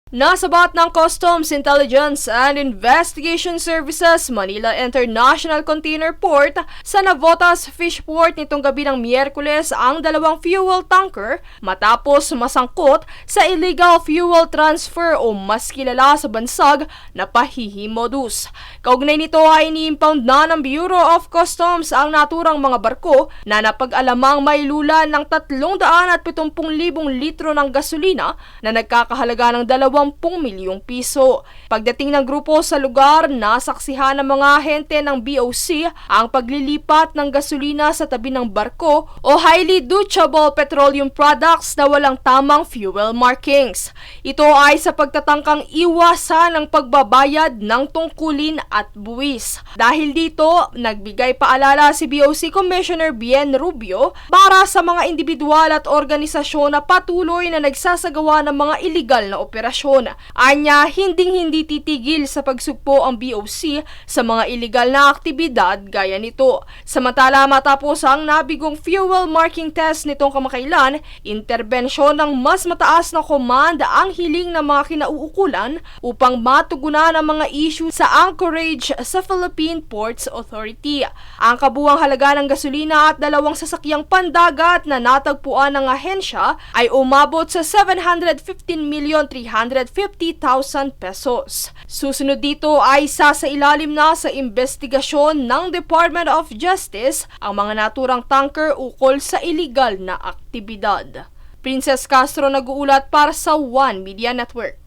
Nasabat ng Customs, Intelligence and Investigation Services Manila International Container Port sa Navotas Fish Port nitong gabi ng Miyerkules ang dalawang fuel tanker matapos masangkot sa illegal fuel transfer o mas kilala sa bansag na pahihimodus. Kaugnay nito ay ini-impound na ng Bureau of Customs ang naturang mga barko na napag-alamang may lulan ng 370,000 litro ng gasolina na nagkakahalaga ng 20 milyong piso. Pagdating ng grupo sa lugar, nasaksihan ng mga ahente ng BOC ang paglilipat ng gasolina sa tabi ng barko o highly dutchable petroleum products na walang tamang fuel markings. Ito ay sa pagtatangkang iwasan ang pagbabayad ng tungkulin at buwis. Dahil dito, nagbigay paalala si BOC Commissioner Bien Rubio para sa mga individual at organisasyon na patuloy na nagsasagawa ng mga illegal na operasyon. Anya, hindi titigil sa pagsugpo ang BOC sa mga illegal na aktibidad gaya nito. Samantala, matapos ang nabigong fuel marking test nitong kamakailan, interbensyon ng mas mataas na command ang hiling ng mga kinauukulan upang matugunan ang mga issue sa anchorage sa Philippine Ports Authority. Ang kabuuang halaga ng gasolina at dalawang sasakyang pandagat na natagpuan ng ahensya ay umabot sa 715,350,000 pesos. Susunod dito ay sasailalim na sa investigasyon ng Department of Justice ang mga naturang tanker ukol sa iligal na aktibidad. Princess Castro nag-uulat para sa One Media Network.